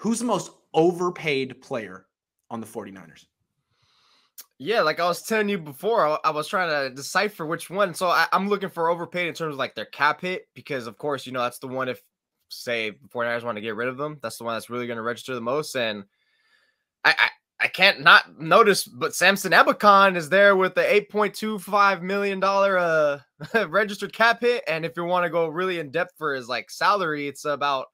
Who's the most overpaid player on the 49ers? Yeah, like I was telling you before, I was trying to decipher which one. So I'm looking for overpaid in terms of like their cap hit, because of course, that's the one if, say, the 49ers want to get rid of them, that's the one that's really going to register the most. And I can't not notice, but Samson Ebicon is there with the $8.25 million registered cap hit. And if you want to go really in depth for his like salary, it's about,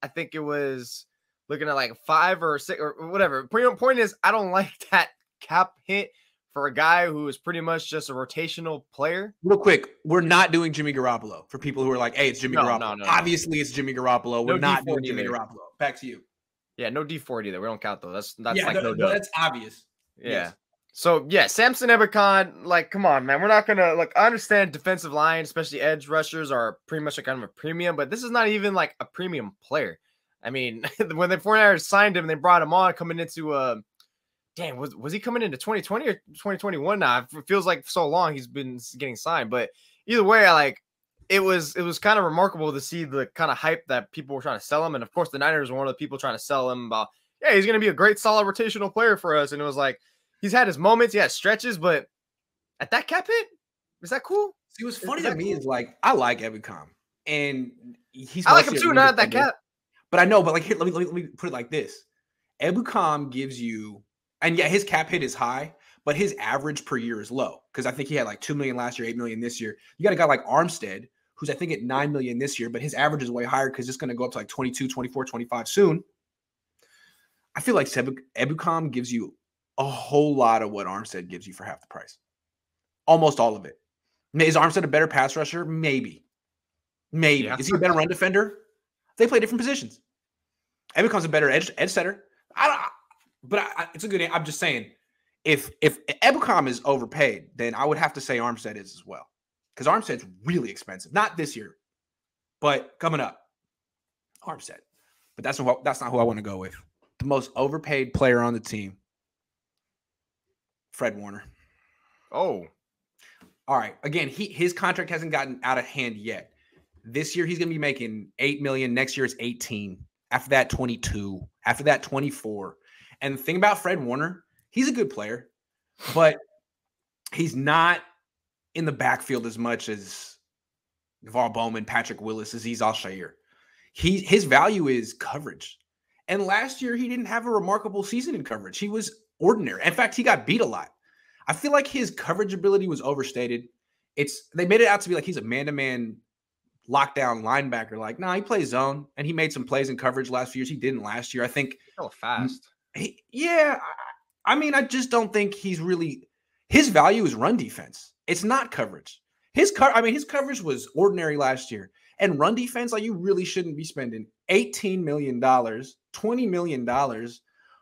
I think it was looking at like 5 or 6 or whatever. Point is, I don't like that cap hit for a guy who is pretty much just a rotational player. Real quick, we're not doing Jimmy Garoppolo for people who are like, hey, it's Jimmy Garoppolo. No. Obviously, it's Jimmy Garoppolo. We're not doing Jimmy Garoppolo. Back to you. Yeah, no D4 either. We don't count though. That's yeah, like no that's obvious. Yeah. Yes. So yeah, Samson Ebicon, like, come on, man. We're not gonna like. I understand defensive line, especially edge rushers, are pretty much like kind of a premium, but this is not even like a premium player. I mean, when the 49ers signed him, they brought him on coming into damn, was he coming into 2020 or 2021 now? It feels like so long he's been getting signed, but either way, it was kind of remarkable to see the kind of hype that people were trying to sell him. And of course, the Niners were one of the people trying to sell him about, yeah, he's going to be a great, solid rotational player for us. And it was like, he's had his moments, he had stretches, but at that cap hit, is that cool? See, what's funny to me is like, I like Ebicom, and I like him too, not at that cap. But I know, but like, here, let me put it like this. Ebicom gives you, and yeah, his cap hit is high, but his average per year is low. Because I think he had like 2 million last year, 8 million this year. You got a guy like Armstead, who's I think at 9 million this year, but his average is way higher because it's going to go up to like 22, 24, 25 soon. I feel like Ebicom gives you a whole lot of what Armstead gives you for half the price. Almost all of it. Is Armstead a better pass rusher? Maybe. Yeah. Is he a better run defender? They play different positions. Ebicom's a better edge setter. It's a good. I'm just saying, if Ebicom is overpaid, then I would have to say Armstead is as well, because Armstead's really expensive. Not this year, but coming up, Armstead. But that's not who I want to go with. The most overpaid player on the team, Fred Warner. Oh, all right. Again, his contract hasn't gotten out of hand yet. This year he's going to be making $8 million. Next year is 18. After that, 22. After that, 24. And the thing about Fred Warner, he's a good player, but he's not in the backfield as much as Navar Bowman, Patrick Willis, Azeez Al-Shaair. His value is coverage. And last year, he didn't have a remarkable season in coverage. He was ordinary. In fact, he got beat a lot. I feel like his coverage ability was overstated. They made it out to be like he's a man-to-man lockdown linebacker. Like, he plays zone, and he made some plays in coverage last few years. He didn't last year. I think so fast. I just don't think he's really – his value is run defense. It's not coverage. His coverage was ordinary last year. And run defense, like, you really shouldn't be spending $18 million, $20 million on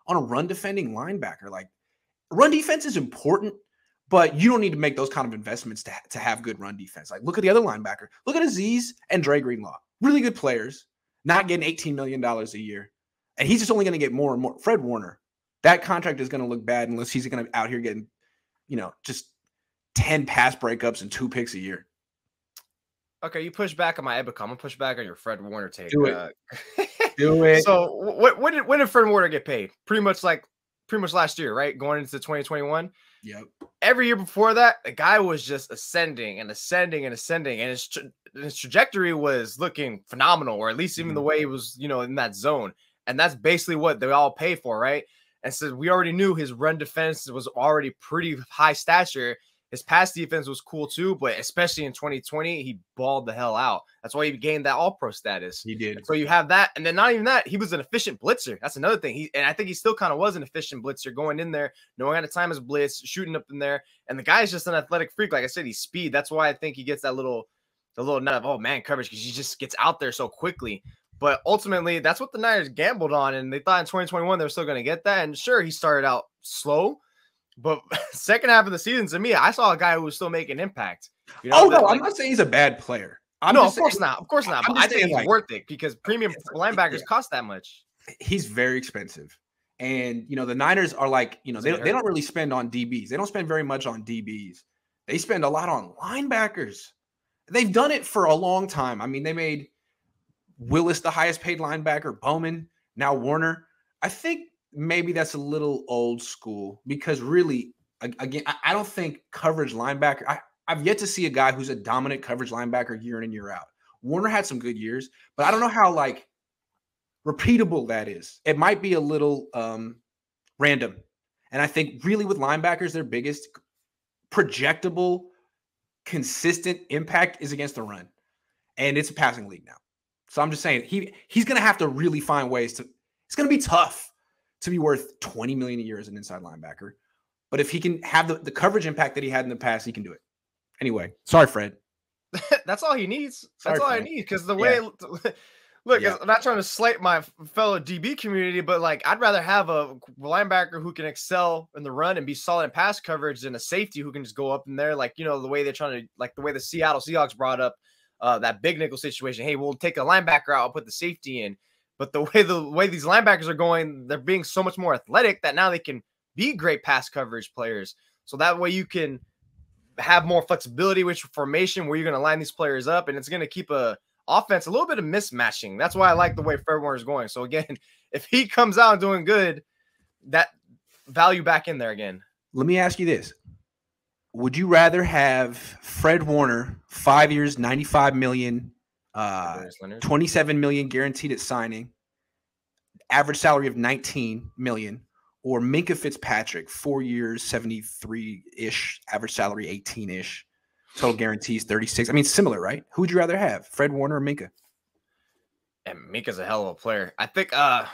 a run defending linebacker. Like, run defense is important, but you don't need to make those kind of investments to have good run defense. Like, look at the other linebacker. Look at Azeez and Dre Greenlaw. Really good players, not getting $18 million a year. And he's just only going to get more and more. Fred Warner, that contract is going to look bad unless he's going to be out here getting, just 10 pass breakups and 2 picks a year. Okay, you push back on my Ebicon. I'm going to push back on your Fred Warner take. Do it. Do it. So when did Fred Warner get paid? Pretty much last year, right? Going into 2021. Yep. Every year before that, the guy was just ascending, and his trajectory was looking phenomenal, or at least even the way he was, in that zone. And that's basically what they all pay for, right? And so we already knew his run defense was already pretty high stature. His pass defense was cool too, but especially in 2020, he balled the hell out. That's why he gained that All-Pro status. He did. And so you have that, and then not even that, he was an efficient blitzer. That's another thing. And I think he still kind of was an efficient blitzer, going in there, knowing how to time his blitz, shooting up in there. And the guy's just an athletic freak. Like I said, he's speed. That's why I think he gets that little nut of, oh man, coverage, because he just gets out there so quickly. But ultimately, that's what the Niners gambled on, and they thought in 2021 they were still going to get that. And sure, he started out slow, but second half of the season, to me, I saw a guy who was still making impact. I'm not saying he's a bad player. Of course not. Of course not. But I think he's worth it, because premium linebackers cost that much. He's very expensive. And, the Niners are like, they don't really spend on DBs. They don't spend very much on DBs. They spend a lot on linebackers. They've done it for a long time. I mean, they made Willis the highest paid linebacker, Bowman, now Warner. I think maybe that's a little old school because really, again, I don't think coverage linebacker. I've yet to see a guy who's a dominant coverage linebacker year in and year out. Warner had some good years, but I don't know how like repeatable that is. It might be a little random. And I think really with linebackers, their biggest projectable, consistent impact is against the run. And it's a passing league now. So I'm just saying he's going to have to really find ways to – it's going to be tough to be worth $20 million a year as an inside linebacker. But if he can have the coverage impact that he had in the past, he can do it. Anyway, sorry, Fred. That's all he needs. That's Sorry, all Fred. I need because the way look, I'm not trying to slight my fellow DB community, but like I'd rather have a linebacker who can excel in the run and be solid in pass coverage than a safety who can just go up in there. Like, you know, the way they're trying to, like the way the Seattle Seahawks brought up that big nickel situation. Hey, we'll take a linebacker out, I'll put the safety in. But the way these linebackers are going, they're being so much more athletic that now they can be great pass coverage players. So that way you can have more flexibility with your formation where you're going to line these players up, and it's going to keep a offense a little bit of mismatching. That's why I like the way Fred Warner is going. So again, if he comes out doing good, that value back in there again. Let me ask you this. Would you rather have Fred Warner, 5 years, $95 million, $27 million guaranteed at signing, average salary of $19 million, or Minkah Fitzpatrick, 4 years, 73-ish, average salary 18-ish, total guarantees 36? I mean, similar, right? Who would you rather have, Fred Warner or Minkah? And Minka's a hell of a player. I think I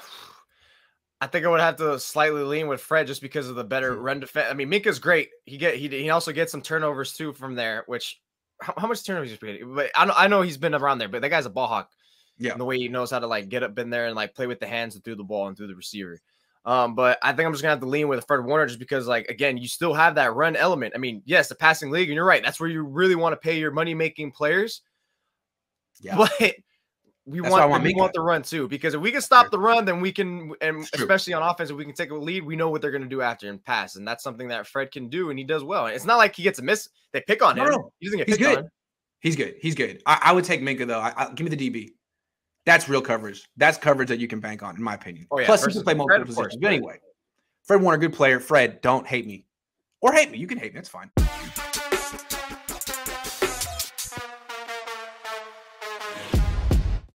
would have to slightly lean with Fred just because of the better run defense. I mean, Minka's great. He also gets some turnovers too from there, which how much turnovers he's getting? But I know he's been around there, but that guy's a ball hawk. Yeah. And the way he knows how to like get up in there and like play with the hands and through the ball and through the receiver. But I think I'm just gonna have to lean with Fred Warner just because, like, again, you still have that run element. I mean, yes, the passing league, and you're right, that's where you really want to pay your money-making players. Yeah, but we want the run too, because if we can stop the run, then we can, and especially on offense, if we can take a lead, we know what they're gonna do after and pass, and that's something that Fred can do, and he does well. It's not like he gets a miss; they pick on him. No. He doesn't get picked on. He's good. He's good. I would take Minkah though. Give me the DB. That's real coverage. That's coverage that you can bank on, in my opinion. Oh, yeah. Plus, he can play multiple positions. But anyway, Fred Warner, good player. Fred, don't hate me. Or hate me. You can hate me. That's fine.